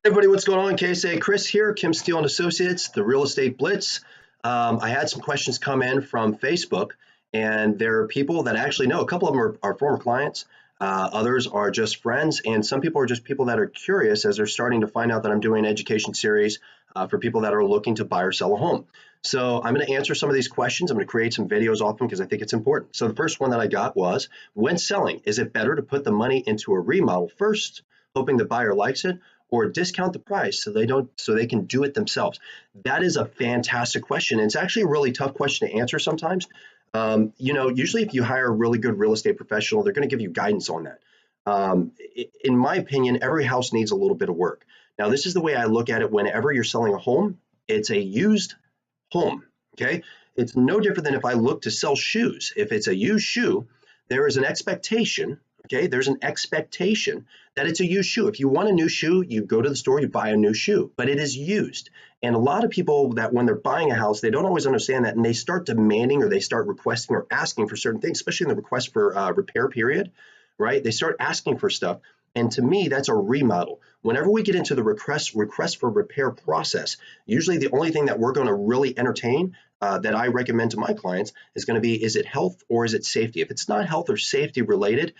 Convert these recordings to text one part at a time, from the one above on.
Everybody, what's going on? KSA Chris here, Kim Steele and Associates, the Real Estate Blitz. I had some questions come in from Facebook, and there are people that actually know. A couple of them are former clients, others are just friends, and some people are just people that are curious as they're starting to find out that I'm doing an education series for people that are looking to buy or sell a home. So I'm going to answer some of these questions. I'm going to create some videos off them because I think it's important. So the first one that I got was, when selling, is it better to put the money into a remodel first, hoping the buyer likes it, or discount the price so they can do it themselves? That is a fantastic question. And it's actually a really tough question to answer sometimes. Usually if you hire a really good real estate professional, they're going to give you guidance on that. In my opinion, every house needs a little bit of work. Now, this is the way I look at it. Whenever you're selling a home, it's a used home. Okay. It's no different than if I look to sell shoes. If it's a used shoe, there is an expectation. Okay, there's an expectation that it's a used shoe. If you want a new shoe, you go to the store, you buy a new shoe, but it is used. And a lot of people that when they're buying a house, they don't always understand that, and they start demanding or they start requesting or asking for certain things, especially in the request for repair period, right? They start asking for stuff. And to me, that's a remodel. Whenever we get into the request for repair process, usually the only thing that we're going to really entertain that I recommend to my clients is going to be, is it health or is it safety? If it's not health or safety related,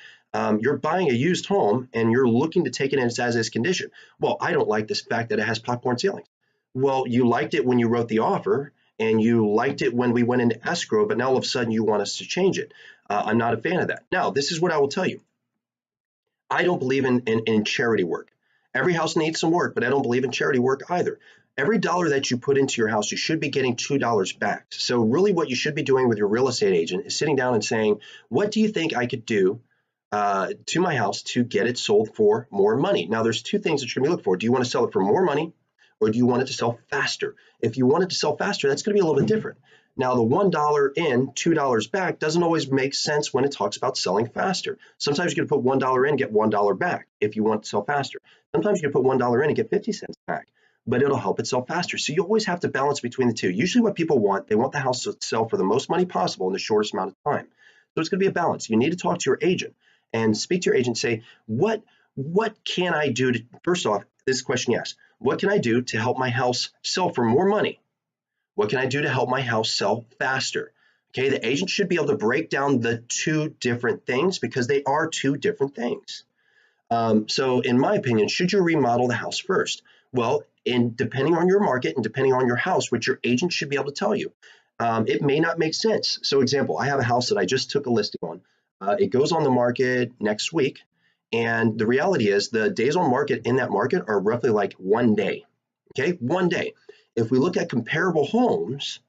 you're buying a used home and you're looking to take it in its as-is condition. Well, I don't like this fact that it has popcorn ceilings. Well, you liked it when you wrote the offer and you liked it when we went into escrow, but now all of a sudden you want us to change it. I'm not a fan of that. Now, this is what I will tell you. I don't believe in charity work. Every house needs some work, but I don't believe in charity work either. Every dollar that you put into your house, you should be getting $2 back. So really what you should be doing with your real estate agent is sitting down and saying, what do you think I could do to my house to get it sold for more money? Now, there's two things that you're going to be looking for. Do you want to sell it for more money, or do you want it to sell faster? If you want it to sell faster, that's going to be a little bit different. Now, the $1 in, $2 back doesn't always make sense when it talks about selling faster. Sometimes you're going to put $1 in and get $1 back if you want to sell faster. Sometimes you can put $1 in and get 50 cents back, but it'll help it sell faster. So you always have to balance between the two. Usually what people want, they want the house to sell for the most money possible in the shortest amount of time. So it's going to be a balance. You need to talk to your agent and speak to your agent. Say, what can I do to, first off, this question you asked, what can I do to help my house sell for more money? What can I do to help my house sell faster? Okay, the agent should be able to break down the two different things because they are two different things. So in my opinion, should you remodel the house first? Well, depending on your market and depending on your house, which your agent should be able to tell you, it may not make sense. So example, I have a house that I just took a listing on. It goes on the market next week. And the reality is the days on market in that market are roughly like 1 day. Okay, 1 day. If we look at comparable homes,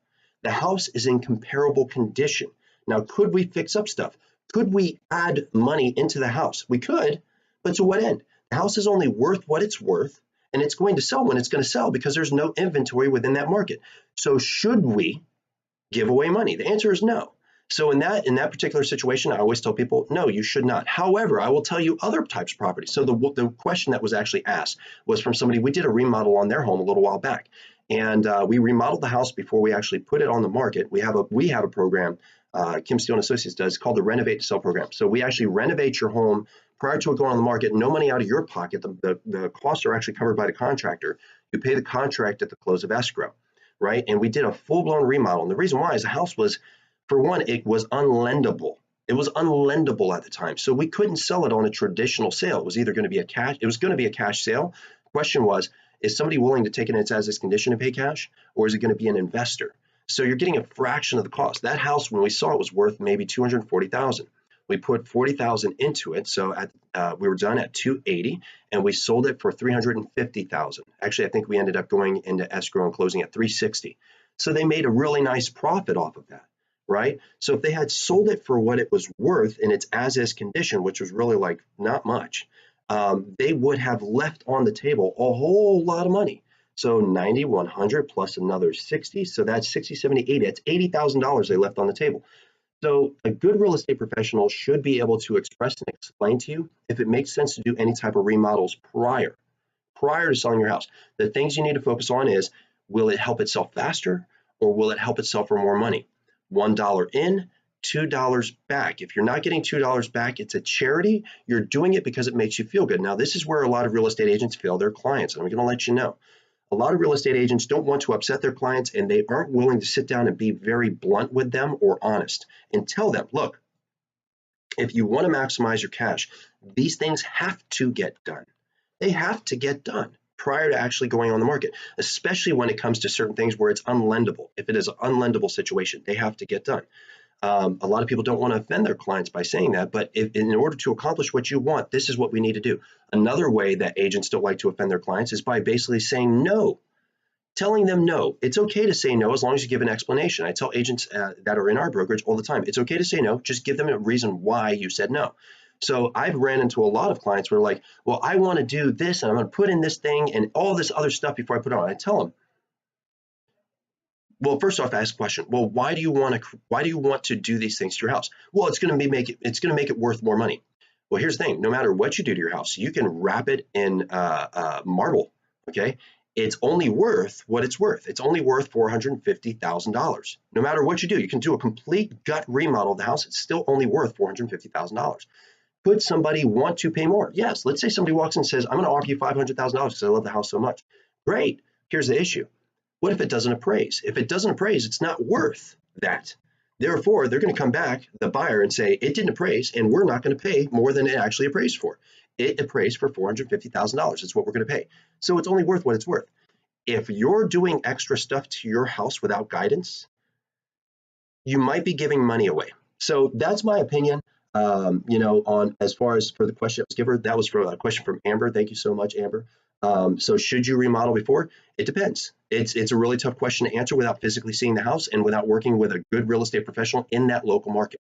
the house is in comparable condition. Now, could we fix up stuff? Could we add money into the house? We could, but to what end? The house is only worth what it's worth, and it's going to sell when it's going to sell because there's no inventory within that market. So should we give away money? The answer is no. So in that particular situation, I always tell people, no, you should not. However, I will tell you other types of properties. So the question that was actually asked was from somebody. We did a remodel on their home a little while back, and we remodeled the house before we actually put it on the market. We have a program, Kim Steele and Associates does, called the Renovate to Sell program. So we actually renovate your home prior to it going on the market. No money out of your pocket. The costs are actually covered by the contractor. You pay the contract at the close of escrow, right? And we did a full-blown remodel. And the reason why is the house was, for one, it was unlendable. It was unlendable at the time. So we couldn't sell it on a traditional sale. It was either going to be it was going to be a cash sale. The question was, is somebody willing to take it in its as-is condition and pay cash, or is it going to be an investor? So you're getting a fraction of the cost. That house, when we saw it, was worth maybe $240,000. We put $40,000 into it. So we were done at $280,000, and we sold it for $350,000. Actually, I think we ended up going into escrow and closing at $360,000. So they made a really nice profit off of that. Right? So if they had sold it for what it was worth in its as-is condition, which was really like not much, they would have left on the table a whole lot of money. So 90, 100 plus another 60. So that's 60, 70, 80. That's $80,000 they left on the table. So a good real estate professional should be able to express and explain to you if it makes sense to do any type of remodels prior to selling your house. The things you need to focus on is, will it help it sell faster, or will it help it sell for more money? $1 in, $2 back. If you're not getting $2 back, it's a charity. You're doing it because it makes you feel good. Now, this is where a lot of real estate agents fail their clients, and I'm going to let you know. A lot of real estate agents don't want to upset their clients, and they aren't willing to sit down and be very blunt with them or honest and tell them, look, if you want to maximize your cash, these things have to get done. They have to get done prior to actually going on the market, especially when it comes to certain things where it's unlendable. If it is an unlendable situation, they have to get done. A lot of people don't want to offend their clients by saying that, but in order to accomplish what you want, this is what we need to do. Another way that agents don't like to offend their clients is by basically saying no, telling them no. It's okay to say no as long as you give an explanation. I tell agents that are in our brokerage all the time, it's okay to say no, just give them a reason why you said no. So I've ran into a lot of clients where like, well, I want to do this and I'm going to put in this thing and all this other stuff before I put it on. I tell them, well, first off, ask a question. Well, why do you want to do these things to your house? Well, it's going to make it worth more money. Well, here's the thing. No matter what you do to your house, you can wrap it in marble. Okay. It's only worth what it's worth. It's only worth $450,000. No matter what you do, you can do a complete gut remodel of the house. It's still only worth $450,000. Could somebody want to pay more? Yes. Let's say somebody walks in and says, I'm going to offer you $500,000 because I love the house so much. Great. Here's the issue. What if it doesn't appraise? If it doesn't appraise, it's not worth that. Therefore, they're going to come back, the buyer, and say, it didn't appraise, and we're not going to pay more than it actually appraised for. It appraised for $450,000. That's what we're going to pay. So it's only worth what it's worth. If you're doing extra stuff to your house without guidance, you might be giving money away. So that's my opinion. On as far as for the question I was given, that was for a question from Amber. Thank you so much, Amber. So should you remodel before? It depends. It's a really tough question to answer without physically seeing the house and without working with a good real estate professional in that local market.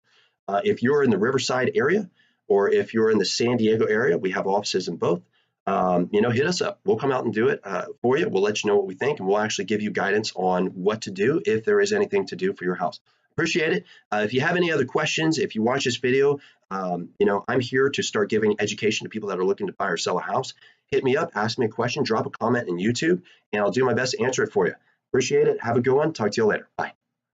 If you're in the Riverside area or if you're in the San Diego area, we have offices in both. Hit us up. We'll come out and do it for you. We'll let you know what we think, and we'll actually give you guidance on what to do if there is anything to do for your house. Appreciate it. If you have any other questions, if you watch this video, I'm here to start giving education to people that are looking to buy or sell a house. Hit me up, ask me a question, drop a comment in YouTube, and I'll do my best to answer it for you. Appreciate it. Have a good one. Talk to you later. Bye.